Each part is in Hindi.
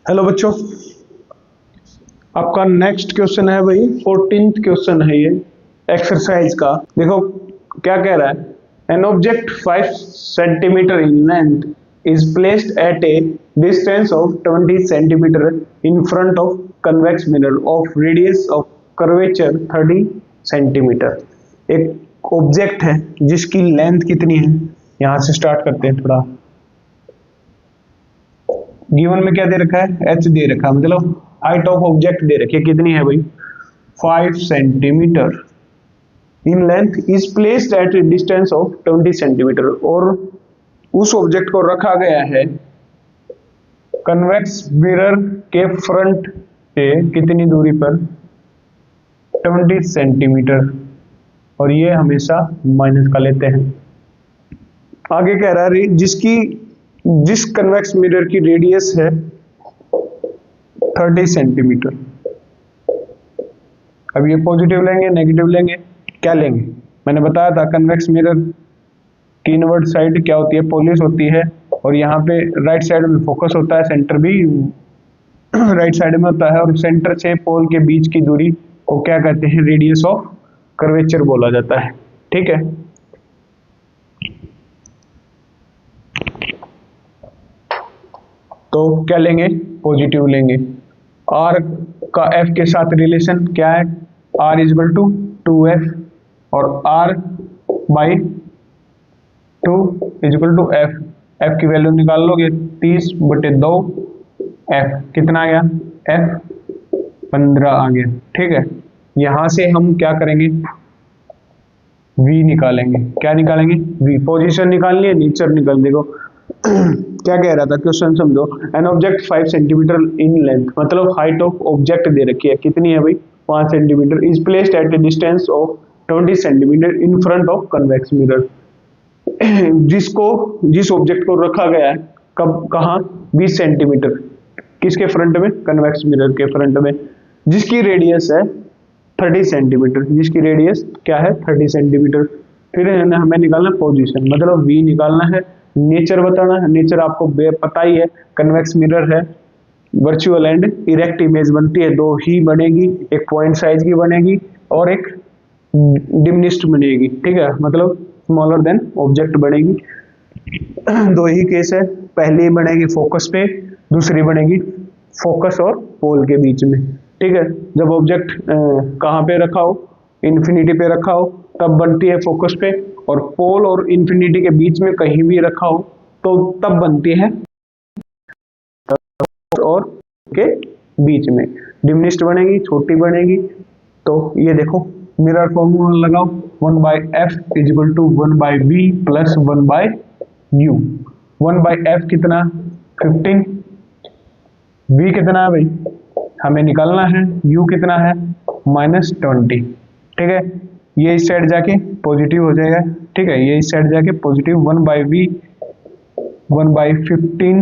हेलो बच्चों, आपका नेक्स्ट क्वेश्चन है भाई 14th क्वेश्चन है ये एक्सरसाइज का। देखो क्या कह रहा है। An object 5 centimetre in length is placed at A distance of 20 centimetre in front of convex mirror of radius of curvature 30 centimetre. एक ऑब्जेक्ट है जिसकी लेंथ कितनी है, यहां से स्टार्ट करते हैं। थोड़ा गिवन में क्या दे रखा है, एच दे रखा है, मतलब हाइट ऑफ ऑब्जेक्ट दे रखी है। कितनी है भाई, 5 centimetre in length is placed at A distance of 20 centimetre, और उस ऑब्जेक्ट को रखा गया है कन्वेक्स मिरर के फ्रंट से कितनी दूरी पर, 20 सेंटीमीटर, और ये हमेशा माइनस का लेते हैं। आगे कह रहा है जिस कन्वेक्स मिरर की रेडियस है 30 सेंटीमीटर। अब ये पॉजिटिव लेंगे नेगेटिव लेंगे, क्या लेंगे, मैंने बताया था कन्वेक्स मिरर की इनवर्ट साइड क्या होती है, पोलिस होती है, और यहाँ पे राइट साइड में फोकस होता है, सेंटर भी राइट साइड में होता है, और सेंटर से पोल के बीच की दूरी को क्या कहते हैं, रेडियस ऑफ कर्वेचर बोला जाता है। ठीक है, तो क्या लेंगे, पॉजिटिव लेंगे। आर का एफ के साथ रिलेशन क्या है, are is equal to 2f, और R by 2 is equal to F. F की वैल्यू निकाल लोगे 30/2, एफ कितना आ गया, एफ 15 आ गया। ठीक है, यहां से हम क्या करेंगे, v निकालेंगे। क्या निकालेंगे, v। पोजीशन निकालनी है, नेचर निकाल। देखो क्या कह रहा था क्वेश्चन समझो। An object 5 centimetre in length, मतलब हाइट ऑफ ऑब्जेक्ट दे रखी है, कितनी है भाई, 5 centimetre, is placed at A distance of 20 centimetre in front of convex mirror. जिस ऑब्जेक्ट को रखा गया है कब, कहाँ, 20 सेंटीमीटर, किसके फ्रंट में, कन्वेक्स मिरर के फ्रंट में, जिसकी रेडियस है 30 सेंटीमीटर, जिसकी रेडियस क्या है 30 सेंटीमीटर। फिर हमें निकालना पोजीशन, मतलब v निकालना है, नेचर बताना है। नेचर आपको पता ही है, कन्वेक्स मिरर है, वर्चुअल एंड इरेक्ट इमेज बनती है, दो ही बनेगी, एक पॉइंट साइज की बनेगी और एक डिमिनिश्ड बनेगी। ठीक है, मतलब स्मॉलर देन ऑब्जेक्ट बनेगी। दो ही केस है, पहली बनेगी फोकस पे, दूसरी बनेगी फोकस और पोल के बीच में। ठीक है, जब ऑब्जेक्ट कहाँ पे रखा हो, इन्फिनिटी पे रखा हो, तब बनती है फोकस पे, और पोल और इन्फिनिटी के बीच में कहीं भी रखा हो तो तब बनती है और के बीच में डिमिनिश्ड बनेगी, छोटी बनेगी। तो ये देखो मिरर फॉर्मूला लगाओ, 1/f is equal to 1/v plus 1/u। 1/f कितना, 15, v कितना है भाई, हमें निकालना है, u कितना है, -20। ठीक है, ये इस साइड जाके पॉजिटिव हो जाएगा। ठीक है, ये इस साइड जाके पॉजिटिव, 1/v 1/15,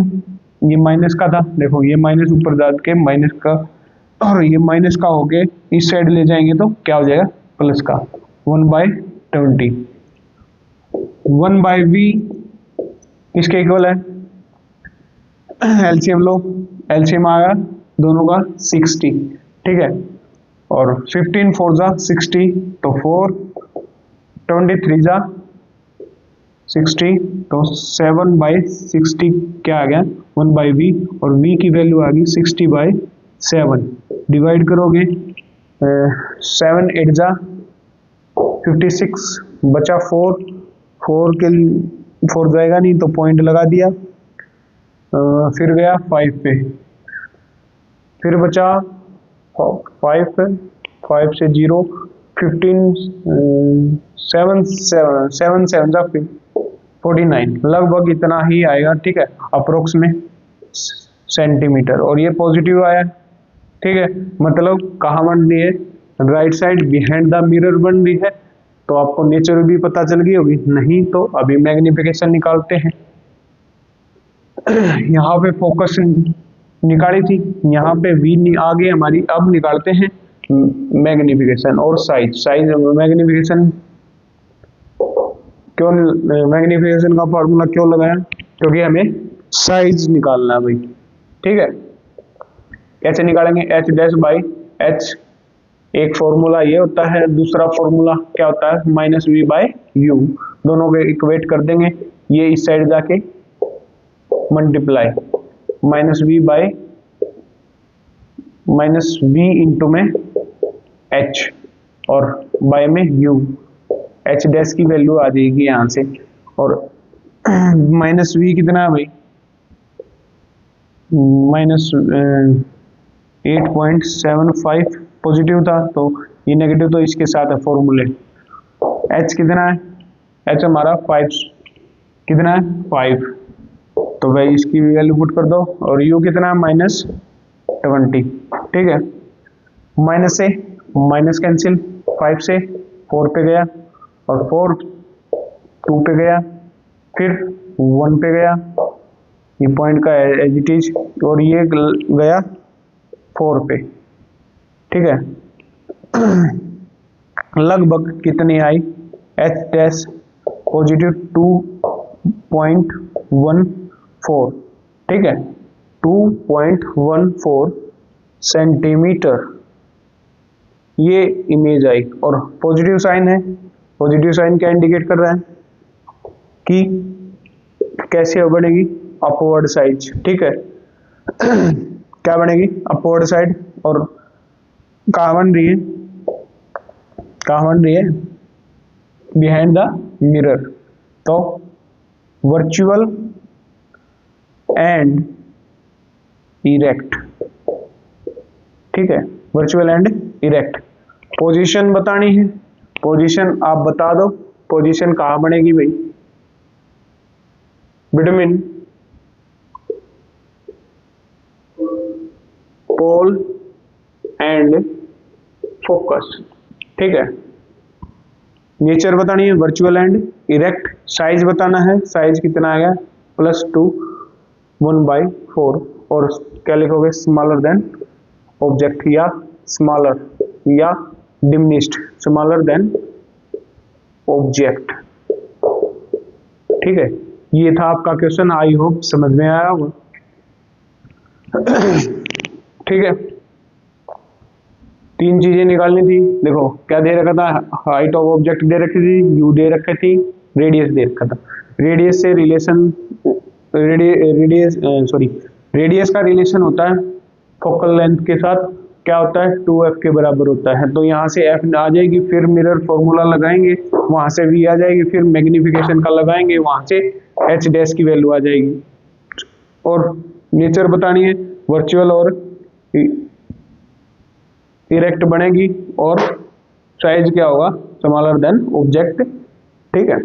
ये माइनस का था, देखो ये माइनस ऊपर जा के माइनस का, और ये माइनस का होके इस साइड ले जाएंगे तो क्या हो जाएगा, प्लस का, 1/20। 1/v किसके इक्वल है, एलसीएम लो, एलसीएम आएगा दोनों का 60। ठीक है, और 15 4 जा 60, तो 4, 23 जा 60, तो 7/60 क्या आ गया, 1/v, और v की वैल्यू आ गई 60/7। डिवाइड करोगे 7 8 जा 56, बचा 4, 4 के 4 जाएगा नहीं तो पॉइंट लगा दिया, फिर गया 5 पे, फिर बचा 5 पे, 5 से 0, 15 7 7 जा 49, लगभग इतना ही आएगा। ठीक है, अप्रोक्स में सेंटीमीटर, और ये पॉजिटिव आया। ठीक है, मतलब कहाँ बन रही है, right side behind the mirror बन रही है। तो आपको नेचर भी पता चल गई होगी, नहीं तो अभी मैग्निफिकेशन निकालते हैं। यहाँ पे फोकस निकाली थी, यहाँ पे v आ गई हमारी। अब निकालते हैं मैग्निफिकेशन और साइज। साइज मैग्निफिकेशन क्यों, मैग्निफिकेशन का फॉर्मूला क्यों लगाया, क्योंकि हमें साइज निकालना है भाई। ठीक है, कैसे निकालेंगे, एच डैश बाई एच, एक फॉर्मूला ये होता है, दूसरा फॉर्मूला क्या होता है माइनस वी बाई यू, दोनों को इक्वेट कर देंगे, ये इस साइड जाके multiply minus V by minus V into में एच और बाय में यू, एच डैश की वैल्यू आ जाएगी यहाँ से, और माइनस वी कितना है भाई, माइनस 8.75 पॉजिटिव था, तो ये नेगेटिव तो इसके साथ है फॉर्मूले। एच कितना है, एच हमारा 5, कितना है 5, तो भाई इसकी वैल्यू पुट कर दो, और यू कितना है -20, ठीक है। माइनस से माइनस कैंसिल, 5 से 4 पे गया, और 4 2 पे गया, फिर 1 पे गया, ये पॉइंट का एज इट इज, और ये गया 4 पे, ठीक है। लगभग कितनी आई, एच डैश पॉजिटिव 2.14, ठीक है, 2.14 सेंटीमीटर ये इमेज आई। और पॉजिटिव साइन है, पॉजिटिव साइन क्या इंडिकेट कर रहा है कि कैसे बढ़ेगी, अपवर्ड साइड, ठीक है। क्या बनेगी, अपवर्ड साइड, और कहाँ बन रही है, कहाँ बन रही है, बिहाइंड द मिरर, तो वर्चुअल एंड इरेक्ट, ठीक है, वर्चुअल एंड इरेक्ट। पोजीशन बतानी है, पोजीशन आप बता दो, पोजीशन कहाँ बनेगी भाई, बिटवीन पोल एंड फोकस, ठीक है। नेचर बतानी है वर्चुअल एंड इरेक्ट, साइज बताना है, साइज कितना आ गया +2 1/4, और क्या लिखोगे स्मॉलर देन ऑब्जेक्ट, या स्मॉलर या डिमिनिश्ड, स्मॉलर देन ऑब्जेक्ट, ठीक है। ये था आपका क्वेश्चन, आई होप समझ में आया होगा, ठीक है। 3 चीजें निकालनी थी, देखो क्या दे रखा था, हाइट ऑफ ऑब्जेक्ट दे रखी थी, यू दे रखी थी, रेडियस दे रखा था। रेडियस से रिलेशन, रेडियस का रिलेशन होता है फोकल लेंथ के साथ, क्या होता है 2f के बराबर होता है, तो यहाँ से f आ जाएगी, फिर मिरर फॉर्मूला लगाएंगे, वहां से v आ जाएगी, फिर मैग्निफिकेशन का लगाएंगे, वहां से h डैश की वैल्यू आ जाएगी। और नेचर बतानी है, वर्चुअल और इरेक्ट बनेगी, और साइज क्या होगा स्मॉलर देन ऑब्जेक्ट, ठीक है।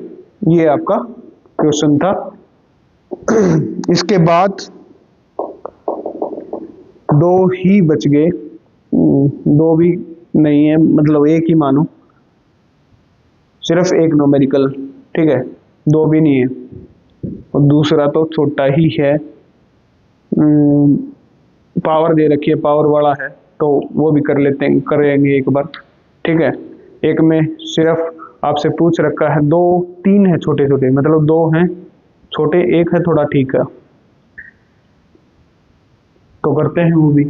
ये आपका क्वेश्चन था। इसके बाद 2 ही बच गए, 2 भी नहीं है, मतलब एक ही मानो, सिर्फ एक न्यूमेरिकल, ठीक है, 2 भी नहीं है, और दूसरा तो छोटा ही है, पावर दे रखी है, पावर वाला है, तो वो भी कर लेते हैं, करेंगे एक बार, ठीक है। एक में सिर्फ आपसे पूछ रखा है, 2 3 है छोटे छोटे, मतलब 2 हैं छोटे, एक है थोड़ा ठीक है, तो करते हैं वो भी।